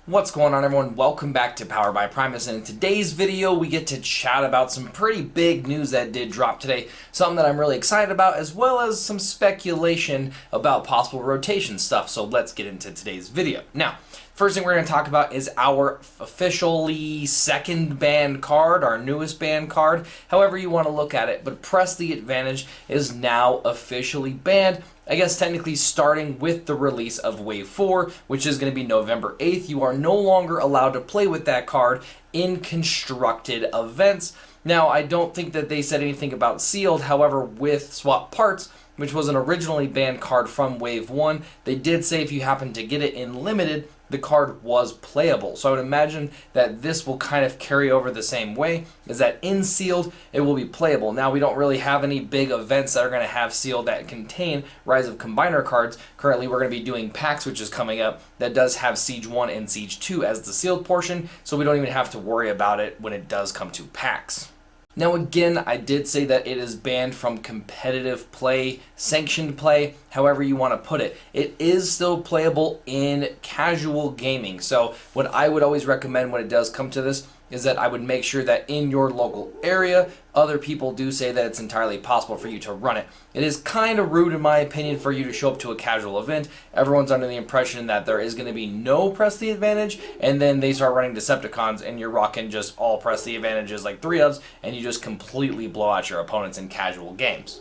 What's going on, everyone? Welcome back to Powered by Primus, and in today's video we get to chat about some pretty big news that did drop today, something that I'm really excited about, as well as some speculation about possible rotation stuff. So let's get into today's video. Now, first thing we're going to talk about is our officially second banned card, our newest banned card, however you want to look at it, but Press the Advantage is now officially banned. I guess technically starting with the release of Wave 4, which is going to be November 8th. You are no longer allowed to play with that card in constructed events. Now, I don't think that they said anything about sealed. However, with Swap Parts, which was an originally banned card from Wave 1, they did say if you happen to get it in limited, the card was playable. So I would imagine that this will kind of carry over the same way, is that in sealed, it will be playable. Now, we don't really have any big events that are going to have sealed that contain Rise of Combiner cards. Currently, we're going to be doing PAX, which is coming up, that does have Siege 1 and Siege 2 as the sealed portion, so we don't even have to worry about it when it does come to PAX. Now again, I did say that it is banned from competitive play, sanctioned play, however you want to put it. It is still playable in casual gaming. So what I would always recommend when it does come to this is that I would make sure that in your local area, other people do say that it's entirely possible for you to run it. It is kind of rude, in my opinion, for you to show up to a casual event. Everyone's under the impression that there is going to be no Press the Advantage, and then they start running Decepticons, and you're rocking just all Press the Advantages like 3-ofs, and you just completely blow out your opponents in casual games.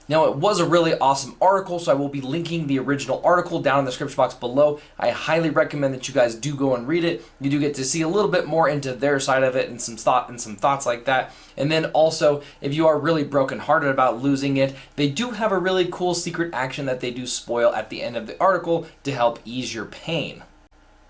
Now, it was a really awesome article, so I will be linking the original article down in the description box below. I highly recommend that you guys do go and read it. You do get to see a little bit more into their side of it and some thoughts like that. And then also, if you are really brokenhearted about losing it, they do have a really cool secret action that they do spoil at the end of the article to help ease your pain.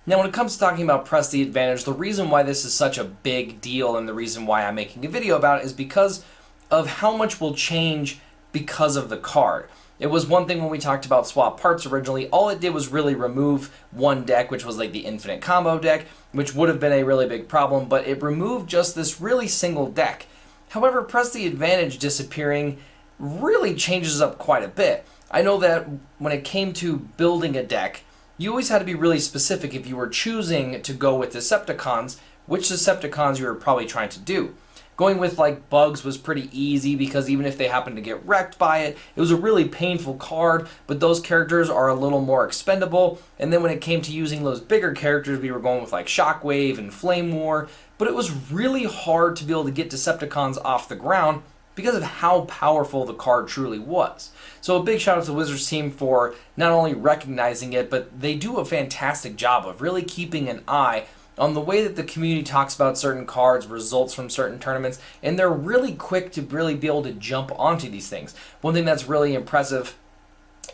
Now, when it comes to talking about Press the Advantage, the reason why this is such a big deal and the reason why I'm making a video about it is because of how much will change because of the card. It was one thing when we talked about Swap Parts originally. All it did was really remove one deck, which was like the Infinite Combo deck, which would have been a really big problem, but it removed just this really single deck. However, Press the Advantage disappearing really changes up quite a bit. I know that when it came to building a deck, you always had to be really specific if you were choosing to go with Decepticons, which Decepticons you were probably trying to do. Going with like Bugs was pretty easy because even if they happened to get wrecked by it, it was a really painful card, but those characters are a little more expendable. And then when it came to using those bigger characters, we were going with like Shockwave and Flame War, but it was really hard to be able to get Decepticons off the ground because of how powerful the card truly was. So a big shout out to the Wizards team for not only recognizing it, but they do a fantastic job of really keeping an eye on the way that the community talks about certain cards, results from certain tournaments, and they're really quick to really be able to jump onto these things. One thing that's really impressive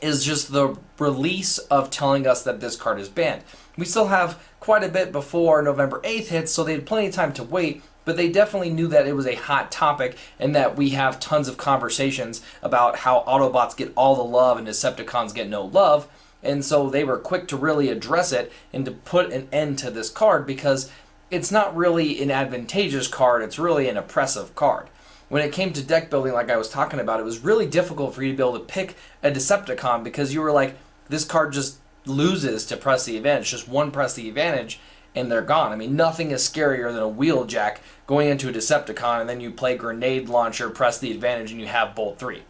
is just the release of telling us that this card is banned. We still have quite a bit before November 8th hits, so they had plenty of time to wait, but they definitely knew that it was a hot topic and that we have tons of conversations about how Autobots get all the love and Decepticons get no love. And so they were quick to really address it and to put an end to this card because it's not really an advantageous card, it's really an oppressive card. When it came to deck building, like I was talking about, it was really difficult for you to be able to pick a Decepticon because you were like, this card just loses to Press the Advantage, just one Press the Advantage, and they're gone. I mean, nothing is scarier than a Wheeljack going into a Decepticon and then you play Grenade Launcher, Press the Advantage, and you have Bolt 3.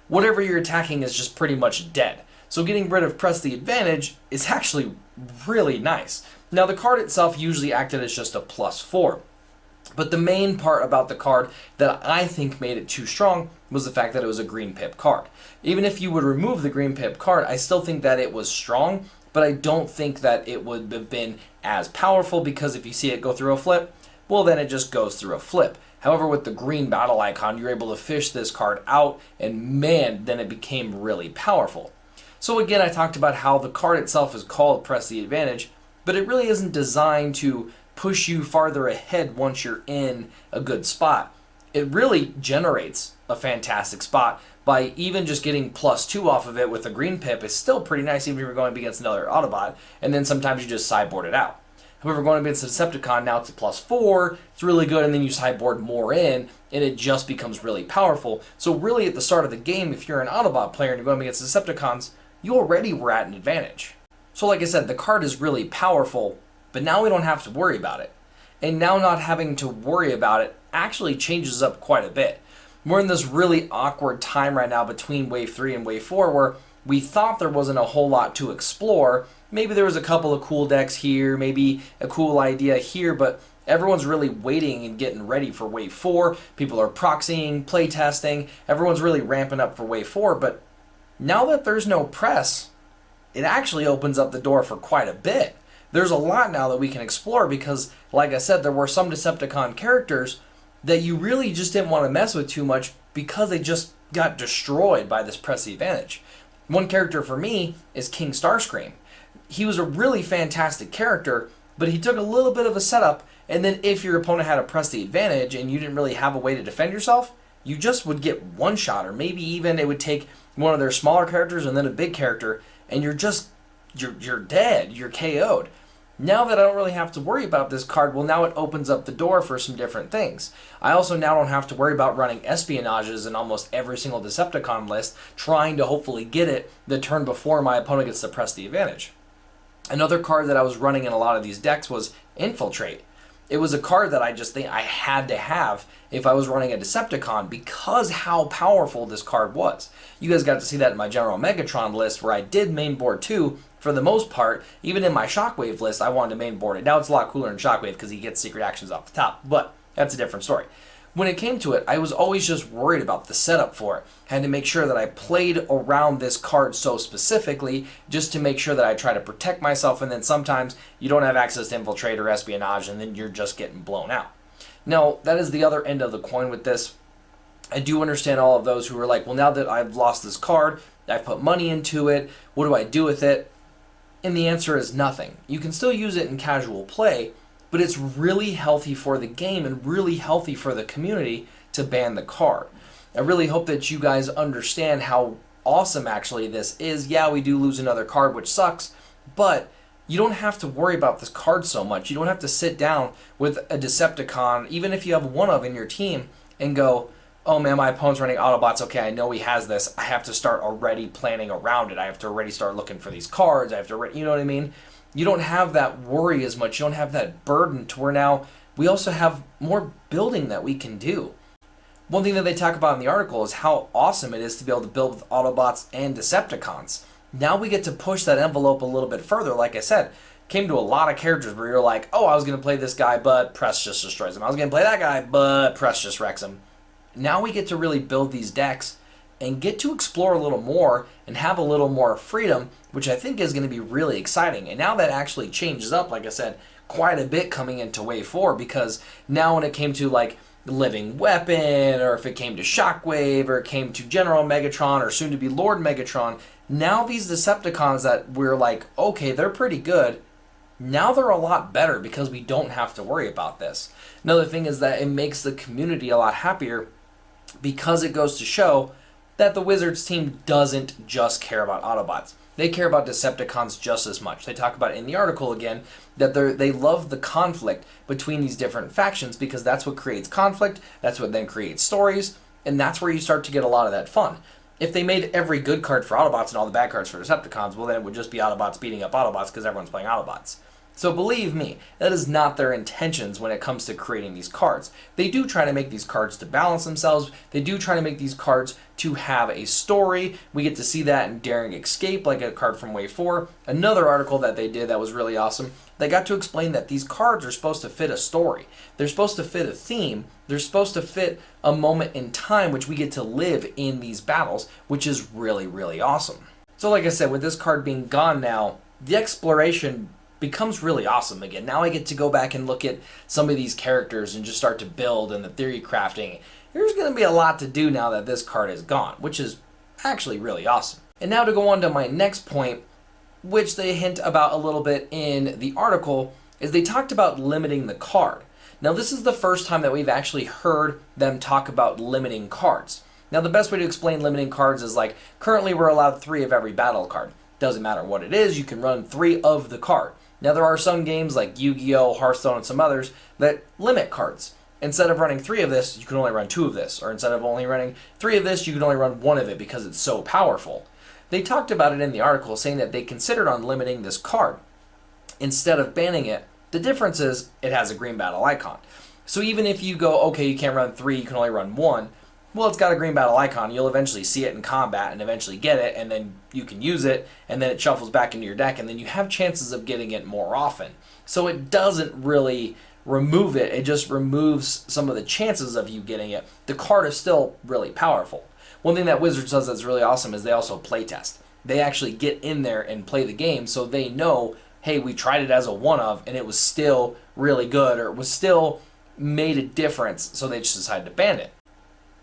Whatever you're attacking is just pretty much dead. So getting rid of Press the Advantage is actually really nice. Now the card itself usually acted as just a +4. But the main part about the card that I think made it too strong was the fact that it was a green pip card. Even if you would remove the green pip card, I still think that it was strong, but I don't think that it would have been as powerful because if you see it go through a flip, well then it just goes through a flip. However, with the green battle icon, you're able to fish this card out and man, then it became really powerful. So again, I talked about how the card itself is called Press the Advantage, but it really isn't designed to push you farther ahead once you're in a good spot. It really generates a fantastic spot by even just getting +2 off of it with a green pip is still pretty nice even if you're going up against another Autobot, and then sometimes you just sideboard it out. However, going up against a Decepticon, now it's a +4, it's really good, and then you sideboard more in, and it just becomes really powerful. So really at the start of the game, if you're an Autobot player and you're going up against Decepticons, you already were at an advantage. So like I said, the card is really powerful, but now we don't have to worry about it. And now not having to worry about it actually changes up quite a bit. We're in this really awkward time right now between Wave 3 and Wave 4 where we thought there wasn't a whole lot to explore. Maybe there was a couple of cool decks here, maybe a cool idea here, but everyone's really waiting and getting ready for Wave 4. People are proxying, playtesting, everyone's really ramping up for Wave 4, but now that there's no press, it actually opens up the door for quite a bit. There's a lot now that we can explore because, like I said, there were some Decepticon characters that you really just didn't want to mess with too much because they just got destroyed by this press advantage. One character for me is King Starscream. He was a really fantastic character, but he took a little bit of a setup, and then if your opponent had a press the advantage and you didn't really have a way to defend yourself, you just would get one shot, or maybe even it would take one of their smaller characters and then a big character, and you're dead, you're KO'd. Now that I don't really have to worry about this card, well, now it opens up the door for some different things. I also now don't have to worry about running espionages in almost every single Decepticon list, trying to hopefully get it the turn before my opponent gets to press the advantage. Another card that I was running in a lot of these decks was Infiltrate. It was a card that I just think I had to have if I was running a Decepticon because how powerful this card was. You guys got to see that in my General Megatron list where I did mainboard 2 for the most part. Even in my Shockwave list, I wanted to mainboard it. Now it's a lot cooler in Shockwave because he gets secret actions off the top, but that's a different story. When it came to it, I was always just worried about the setup for it. I had to make sure that I played around this card so specifically just to make sure that I try to protect myself, and then sometimes you don't have access to Infiltrate or Espionage and then you're just getting blown out. Now, that is the other end of the coin with this. I do understand all of those who are like, well, now that I've lost this card, I've put money into it, what do I do with it? And the answer is nothing. You can still use it in casual play, but it's really healthy for the game and really healthy for the community to ban the card. I really hope that you guys understand how awesome actually this is. Yeah, we do lose another card, which sucks, but you don't have to worry about this card so much. You don't have to sit down with a Decepticon, even if you have one of in your team, and go, oh man, my opponent's running Autobots. Okay, I know he has this. I have to start already planning around it. I have to already start looking for these cards. I have to, you know what I mean? You don't have that worry as much. You don't have that burden to where now we also have more building that we can do. One thing that they talk about in the article is how awesome it is to be able to build with Autobots and Decepticons. Now we get to push that envelope a little bit further. Like I said, came to a lot of characters where you're like, oh, I was going to play this guy, but press just destroys him. I was going to play that guy, but press just wrecks him. Now we get to really build these decks and get to explore a little more and have a little more freedom, which I think is going to be really exciting. And now that actually changes up, like I said, quite a bit coming into Wave 4, because now when it came to like Living Weapon, or if it came to Shockwave, or it came to General Megatron, or soon to be Lord Megatron, now these Decepticons that we're like, okay, they're pretty good, now they're a lot better because we don't have to worry about this. Another thing is that it makes the community a lot happier because it goes to show that the Wizards team doesn't just care about Autobots. They care about Decepticons just as much. They talk about it in the article again that they love the conflict between these different factions because that's what creates conflict, that's what then creates stories, and that's where you start to get a lot of that fun. If they made every good card for Autobots and all the bad cards for Decepticons, well then it would just be Autobots beating up Autobots because everyone's playing Autobots. So believe me, that is not their intentions when it comes to creating these cards. They do try to make these cards to balance themselves. They do try to make these cards to have a story. We get to see that in Daring Escape, like a card from Wave 4. Another article that they did that was really awesome. They got to explain that these cards are supposed to fit a story. They're supposed to fit a theme. They're supposed to fit a moment in time which we get to live in these battles, which is really, really awesome. So like I said, with this card being gone now, the exploration becomes really awesome again. Now I get to go back and look at some of these characters and just start to build and the theory crafting. There's going to be a lot to do now that this card is gone, which is actually really awesome. And now to go on to my next point, which they hint about a little bit in the article, is they talked about limiting the card. Now this is the first time that we've actually heard them talk about limiting cards. Now the best way to explain limiting cards is like, currently we're allowed 3 of every battle card. Doesn't matter what it is, you can run 3 of the card. Now there are some games like Yu-Gi-Oh!, Hearthstone, and some others that limit cards. Instead of running 3 of this, you can only run 2 of this. Or instead of only running 3 of this, you can only run 1 of it because it's so powerful. They talked about it in the article, saying that they considered on limiting this card instead of banning it. The difference is it has a green battle icon. So even if you go, okay, you can't run 3, you can only run 1, well, it's got a green battle icon. You'll eventually see it in combat and eventually get it, and then you can use it, and then it shuffles back into your deck, and then you have chances of getting it more often. So it doesn't really remove it. It just removes some of the chances of you getting it. The card is still really powerful. One thing that Wizards does that's really awesome is they also play test. They actually get in there and play the game, so they know, hey, we tried it as a one-of, and it was still really good, or it was still made a difference, so they just decided to ban it.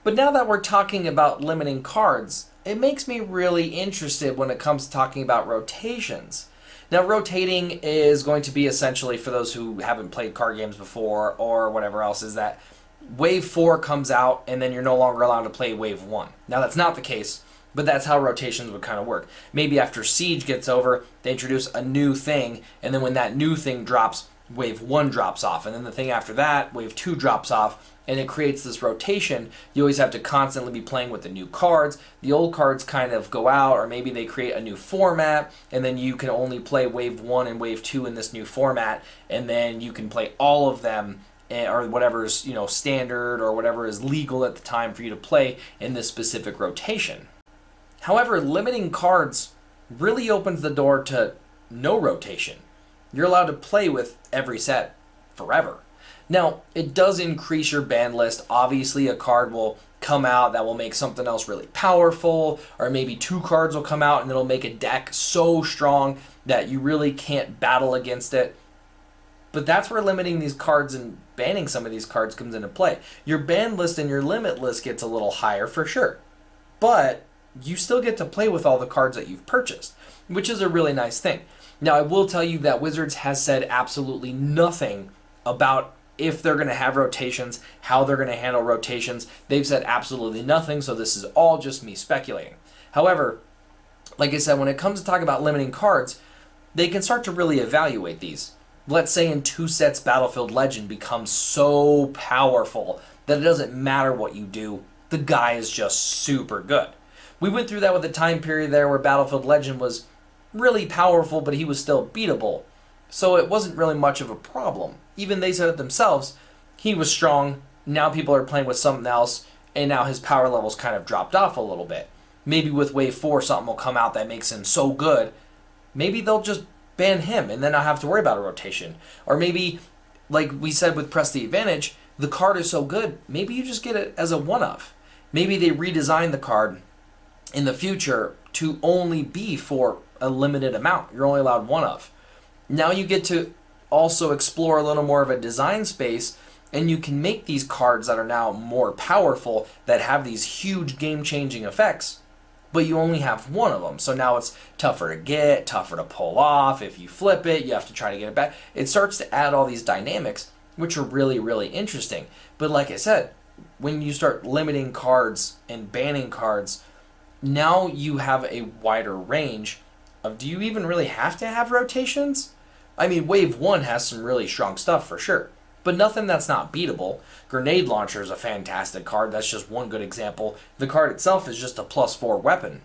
But now that we're talking about limiting cards, it makes me really interested when it comes to talking about rotations. Now, rotating is going to be essentially, for those who haven't played card games before or whatever else, is that Wave 4 comes out and then you're no longer allowed to play Wave 1. Now, that's not the case, but that's how rotations would kind of work. Maybe after Siege gets over, they introduce a new thing, and then when that new thing drops, Wave 1 drops off, and then the thing after that, Wave 2 drops off, and it creates this rotation. You always have to constantly be playing with the new cards. The old cards kind of go out, or maybe they create a new format, and then you can only play Wave 1 and Wave 2 in this new format, and then you can play all of them, or whatever's, you know, standard or whatever is legal at the time for you to play in this specific rotation. However, limiting cards really opens the door to no rotation. You're allowed to play with every set forever. Now, it does increase your ban list. Obviously, a card will come out that will make something else really powerful, or maybe 2 cards will come out and it'll make a deck so strong that you really can't battle against it. But that's where limiting these cards and banning some of these cards comes into play. Your ban list and your limit list gets a little higher for sure, but you still get to play with all the cards that you've purchased, which is a really nice thing. Now, I will tell you that Wizards has said absolutely nothing about if they're going to have rotations, how they're going to handle rotations. They've said absolutely nothing, so this is all just me speculating. However, like I said, when it comes to talking about limiting cards, they can start to really evaluate these. Let's say in 2 sets, Battlefield Legend becomes so powerful that it doesn't matter what you do, the guy is just super good. We went through that with a time period there where Battlefield Legend was really powerful, but he was still beatable. So it wasn't really much of a problem. Even they said it themselves, he was strong, now people are playing with something else, and now his power levels kind of dropped off a little bit. Maybe with Wave 4 something will come out that makes him so good, maybe they'll just ban him and then not have to worry about a rotation. Or maybe, like we said with Press the Advantage, the card is so good, maybe you just get it as a one-of. Maybe they redesign the card in the future to only be for a limited amount. You're only allowed one of. Now you get to also explore a little more of a design space, and you can make these cards that are now more powerful, that have these huge game-changing effects, but you only have one of them. So now it's tougher to get, tougher to pull off. If you flip it, you have to try to get it back. It starts to add all these dynamics, which are really, really interesting. But like I said, when you start limiting cards and banning cards, now you have a wider range of, do you even really have to have rotations? I mean, Wave 1 has some really strong stuff for sure, but nothing that's not beatable. Grenade Launcher is a fantastic card. That's just one good example. The card itself is just a +4 weapon,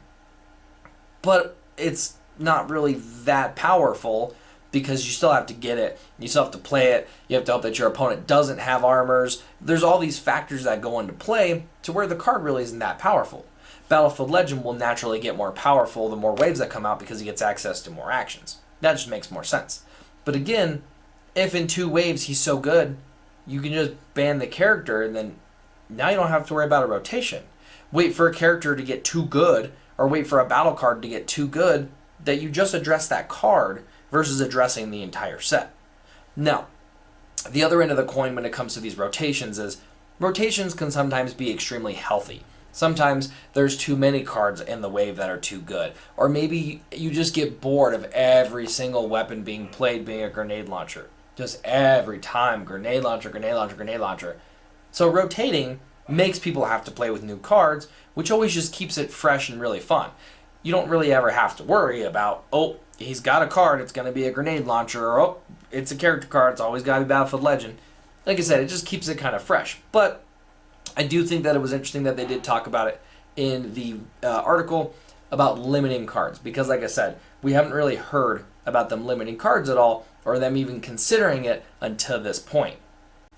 but it's not really that powerful because you still have to get it. You still have to play it. You have to hope that your opponent doesn't have armors. There's all these factors that go into play to where the card really isn't that powerful. Battlefield Legend will naturally get more powerful the more waves that come out because he gets access to more actions. That just makes more sense. But again, if in 2 waves he's so good, you can just ban the character and then now you don't have to worry about a rotation. Wait for a character to get too good, or wait for a battle card to get too good, that you just address that card versus addressing the entire set. Now, the other end of the coin when it comes to these rotations is rotations can sometimes be extremely healthy. Sometimes there's too many cards in the wave that are too good. Or maybe you just get bored of every single weapon being played being a grenade launcher. Just every time, grenade launcher, grenade launcher, grenade launcher. So rotating makes people have to play with new cards, which always just keeps it fresh and really fun. You don't really ever have to worry about, oh, he's got a card, it's going to be a grenade launcher, or oh, it's a character card, it's always got to be Battlefield Legend. Like I said, it just keeps it kind of fresh. But I do think that it was interesting that they did talk about it in the article. about limiting cards, because like I said, we haven't really heard about them limiting cards at all, or them even considering it until this point.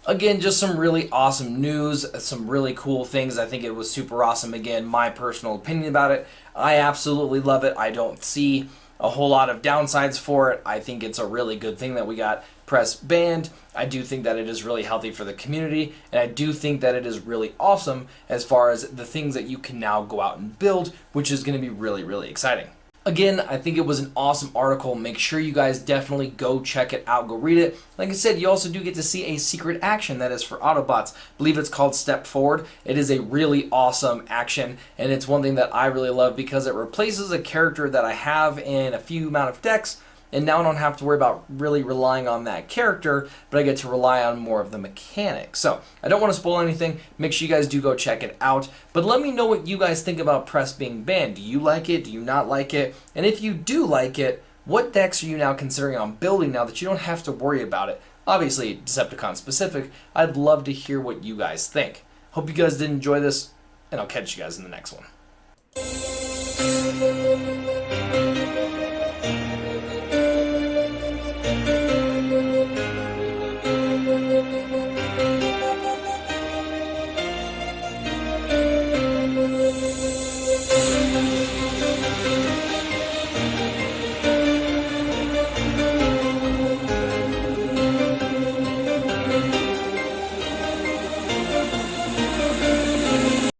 Again, just some really awesome news, some really cool things. I think it was super awesome. Again, my personal opinion about it, I absolutely love it. I don't see a whole lot of downsides for it. I think it's a really good thing that we got press banned. I do think that it is really healthy for the community, and I do think that it is really awesome as far as the things that you can now go out and build, which is going to be really, really exciting. Again, I think it was an awesome article. Make sure you guys definitely go check it out, go read it. Like I said, you also do get to see a secret action that is for Autobots. I believe it's called Step Forward. It is a really awesome action, and it's one thing that I really love because it replaces a character that I have in a few amount of decks, and now I don't have to worry about really relying on that character, but I get to rely on more of the mechanics. So I don't want to spoil anything. Make sure you guys do go check it out. But let me know what you guys think about Press being banned. Do you like it? Do you not like it? And if you do like it, what decks are you now considering on building now that you don't have to worry about it? Obviously, Decepticon specific. I'd love to hear what you guys think. Hope you guys did enjoy this, and I'll catch you guys in the next one.